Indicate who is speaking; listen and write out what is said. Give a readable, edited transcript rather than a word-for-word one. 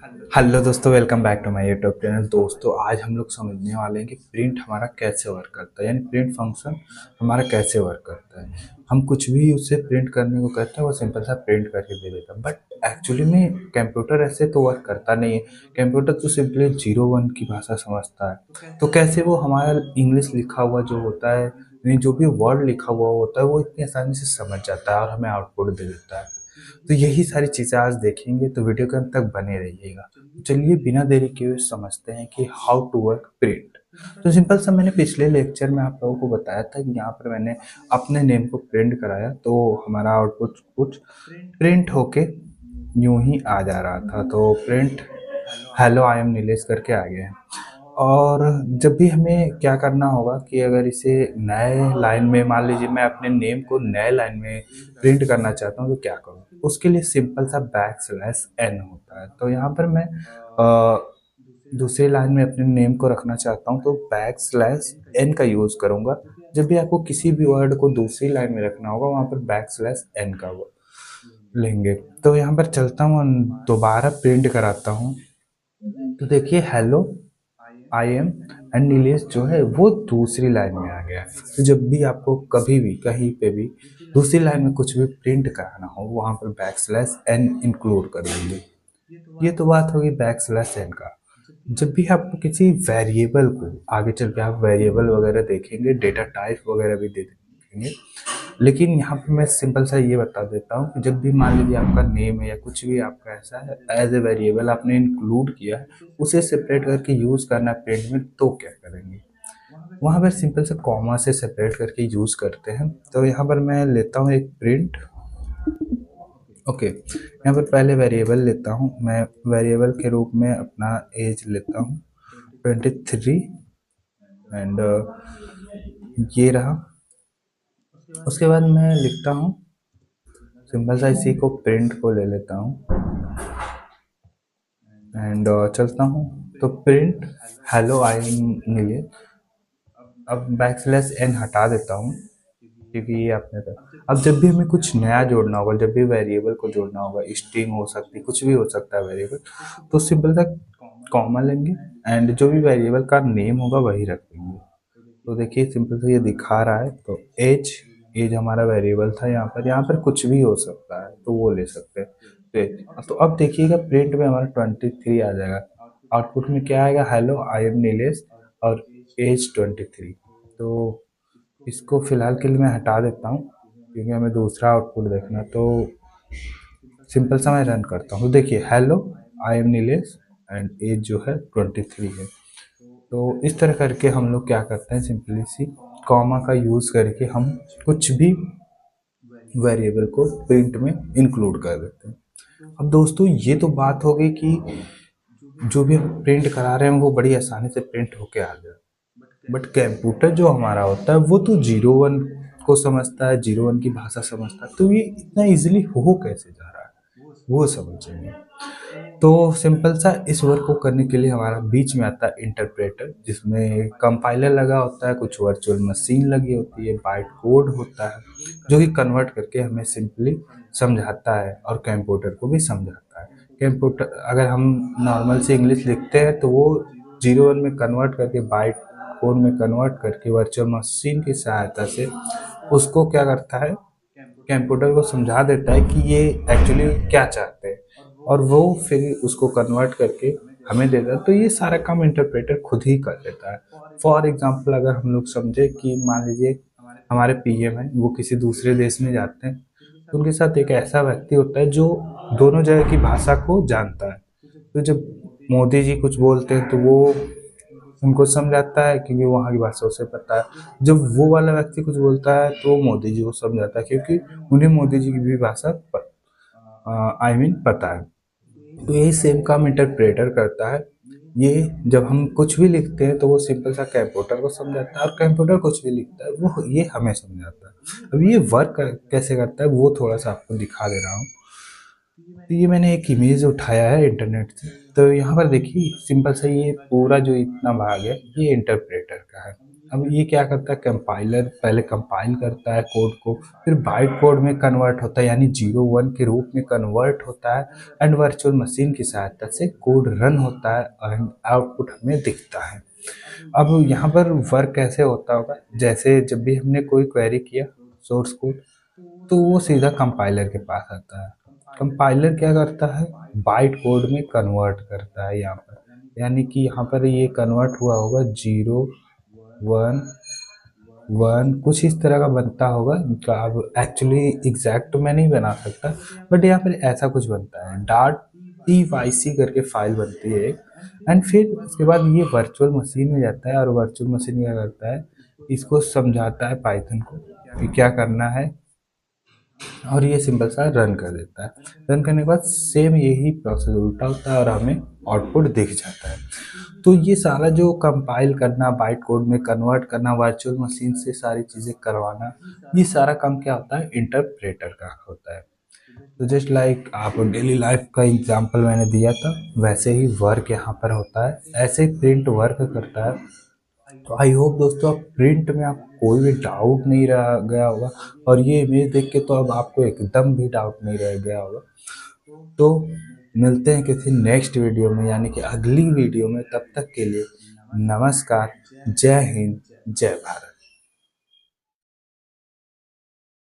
Speaker 1: Hello दोस्तों, welcome back to my YouTube channel. दोस्तों, आज हम लोग समझने वाले हैं कि प्रिंट हमारा कैसे वर्क करता है, यानी प्रिंट फंक्शन हमारा कैसे वर्क करता है। हम कुछ भी उससे प्रिंट करने को कहते हैं, वो सिंपल सा प्रिंट करके दे देता है। बट एक्चुअली में कंप्यूटर ऐसे तो वर्क करता नहीं है। कंप्यूटर तो सिंपली 0 1 की भाषा समझता है। तो कैसे वो हमारा इंग्लिश लिखा हुआ जो होता है, यानी जो भी वर्ड लिखा हुआ होता है, वो इतनी आसानी से समझ जाता है और हमें आउटपुट दे देता है। तो यही सारी चीज़ें आज देखेंगे, तो वीडियो के अंत तक बने रहिएगा। तो चलिए बिना देरी किए हुए समझते हैं कि हाउ टू वर्क प्रिंट। तो सिंपल सा मैंने पिछले लेक्चर में आप लोगों को बताया था कि यहाँ पर मैंने अपने नेम को प्रिंट कराया, तो हमारा आउटपुट कुछ प्रिंट होके यूं ही आ जा रहा था। तो print hello I am Nilesh करके आ गया है। और जब भी हमें क्या करना होगा कि अगर इसे नए लाइन में, मान लीजिए मैं अपने नेम को नए लाइन में प्रिंट करना चाहता हूँ, तो क्या करूँ? उसके लिए सिंपल सा बैक स्लैश एन होता है। तो यहाँ पर मैं दूसरी लाइन में अपने नेम को रखना चाहता हूँ, तो बैक स्लैश एन का यूज़ करूँगा। जब भी आपको किसी भी वर्ड को दूसरी लाइन में रखना होगा, वहाँ पर बैक स्लैश एन का वो लेंगे। तो यहाँ पर चलता हूँ, दोबारा प्रिंट कराता हूँ। तो देखिए hello I M and Nilesh जो है वो दूसरी लाइन में आ गया है। तो जब भी आपको कभी भी कहीं पे भी दूसरी लाइन में कुछ भी प्रिंट कराना हो, वहाँ पर बैक स्लैश एन इंक्लूड कर देंगे। ये तो बात होगी बैक स्लैश एन का। जब भी आप किसी वेरिएबल को, आगे चल के आप वेरिएबल वगैरह देखेंगे, डेटा टाइप वगैरह भी देखेंगे, लेकिन यहाँ पे मैं सिंपल सा ये बता देता हूँ कि जब भी मान लीजिए आपका नेम है या कुछ भी आपका ऐसा है एज ए वेरिएबल आपने इंक्लूड किया है, उसे सेपरेट करके यूज़ करना है प्रिंट में, तो क्या करेंगे? वहाँ पर सिंपल से कॉमा से सेपरेट करके यूज़ करते हैं। तो यहाँ पर मैं लेता हूँ एक प्रिंट। ओके, यहाँ पर पहले वेरिएबल लेता हूँ मैं। वेरिएबल के रूप में अपना एज लेता हूँ 23 एंड ये रहा। उसके बाद मैं लिखता हूँ सिंपल सा, इसी को प्रिंट को ले लेता हूँ एंड चलता हूँ। तो print hello I am Nilesh. अब बैक स्लैश एन हटा देता हूँ क्योंकि ये अपने था। अब जब भी हमें कुछ नया जोड़ना होगा, जब भी वेरिएबल को जोड़ना होगा, स्ट्रिंग हो सकती है, कुछ भी हो सकता है वेरिएबल, तो सिंपल सा कॉमा लेंगे एंड जो भी वेरिएबल का नेम होगा वही रख देंगे। तो देखिए सिंपल से ये दिखा रहा है। तो एज एज हमारा वेरिएबल था, यहाँ पर कुछ भी हो सकता है, तो वो ले सकते हैं। तो अब देखिएगा प्रिंट में हमारा 23 आ जाएगा। आउटपुट में क्या आएगा? हेलो आई एम नीलेश और एज 23। तो इसको फिलहाल के लिए मैं हटा देता हूँ क्योंकि हमें दूसरा आउटपुट देखना। तो सिंपल सा मैं रन करता हूँ, तो देखिए hello I am Nilesh and age जो है 23 है। तो इस तरह करके हम लोग क्या करते हैं, सिंपली सी कॉमा का यूज़ करके हम कुछ भी वेरिएबल को प्रिंट में इंक्लूड कर देते हैं। अब दोस्तों, ये तो बात हो गई कि जो भी हम प्रिंट करा रहे हैं वो बड़ी आसानी से प्रिंट होके आ जाए। बट कंप्यूटर जो हमारा होता है वो तो 0 1 को समझता है, 0 1 की भाषा समझता है। तो ये इतना इजीली हो कैसे जा रहा है, वो समझेंगे। तो सिंपल सा इस वर्क को करने के लिए हमारा बीच में आता है इंटरप्रेटर, जिसमें कंपाइलर लगा होता है, कुछ वर्चुअल मशीन लगी होती है, बाइट कोड होता है, जो कि कन्वर्ट करके हमें सिंपली समझाता है और कंप्यूटर को भी समझाता है। कंप्यूटर अगर हम नॉर्मल से इंग्लिश लिखते हैं तो वो 0 1 में कन्वर्ट करके, बाइट कोड में कन्वर्ट करके वर्चुअल मशीन की सहायता से उसको क्या करता है, कंप्यूटर को समझा देता है कि ये एक्चुअली क्या चाहते हैं, और वो फिर उसको कन्वर्ट करके हमें देता है। तो ये सारा काम इंटरप्रेटर खुद ही कर देता है। फॉर एग्जांपल अगर हम लोग समझे कि मान लीजिए हमारे पीएम हैं, वो किसी दूसरे देश में जाते हैं, तो उनके साथ एक ऐसा व्यक्ति होता है जो दोनों जगह की भाषा को जानता है। तो जब मोदी जी कुछ बोलते हैं तो वो उनको समझाता है क्योंकि वहाँ की भाषा उसे पता है। जब वो वाला व्यक्ति कुछ बोलता है तो वो मोदी जी को समझाता है क्योंकि उन्हें मोदी जी की भी भाषा पता है। तो यही सेम काम इंटरप्रेटर करता है। ये जब हम कुछ भी लिखते हैं तो वो सिंपल सा कंप्यूटर को समझाता है, और कंप्यूटर कुछ भी लिखता है वो ये हमें समझाता है। अब ये वर्क कैसे करता है वो थोड़ा सा आपको दिखा दे रहा हूँ। तो ये मैंने एक इमेज उठाया है इंटरनेट से। तो यहाँ पर देखिए सिंपल सा ये पूरा जो इतना भाग है ये इंटरप्रेटर का है। अब ये क्या करता है, कंपाइलर पहले कंपाइल करता है कोड को, फिर बाइट कोड में कन्वर्ट होता है यानी 0 1 के रूप में कन्वर्ट होता है एंड वर्चुअल मशीन की सहायता से कोड रन होता है एंड आउटपुट हमें दिखता है। अब यहाँ पर वर्क कैसे होता होगा, जैसे जब भी हमने कोई क्वेरी किया सोर्स कोड, तो वो सीधा कंपाइलर के पास आता है। कंपाइलर क्या करता है, बाइट कोड में कन्वर्ट करता है यहाँ पर, यानी कि यहाँ पर ये कन्वर्ट हुआ होगा 0 1 1 कुछ इस तरह का बनता होगा। अब एक्चुअली एग्जैक्ट मैं नहीं बना सकता, बट यहाँ पर ऐसा कुछ बनता है, डॉट TYC करके फाइल बनती है एंड फिर उसके बाद ये वर्चुअल मशीन में जाता है और वर्चुअल मशीन क्या करता है, इसको समझाता है पाइथन को कि क्या करना है और ये सिंपल सा रन कर देता है। रन करने के बाद सेम यही प्रोसेस उल्टा होता है और हमें आउटपुट दिख जाता है। तो ये सारा जो कंपाइल करना, बाइट कोड में कन्वर्ट करना, वर्चुअल मशीन से सारी चीज़ें करवाना, ये सारा काम क्या होता है, इंटरप्रेटर का होता है। तो जस्ट लाइक आप डेली लाइफ का एग्जांपल मैंने दिया था, वैसे ही वर्क यहाँ पर होता है, ऐसे प्रिंट वर्क करता है। तो आई होप दोस्तों आप प्रिंट में आपको कोई भी डाउट नहीं रह गया होगा और ये इमेज देख के तो अब आपको एकदम भी डाउट नहीं रह गया होगा। तो मिलते हैं किसी नेक्स्ट वीडियो में यानी कि अगली वीडियो में, तब तक के लिए नमस्कार, जय हिंद, जय भारत।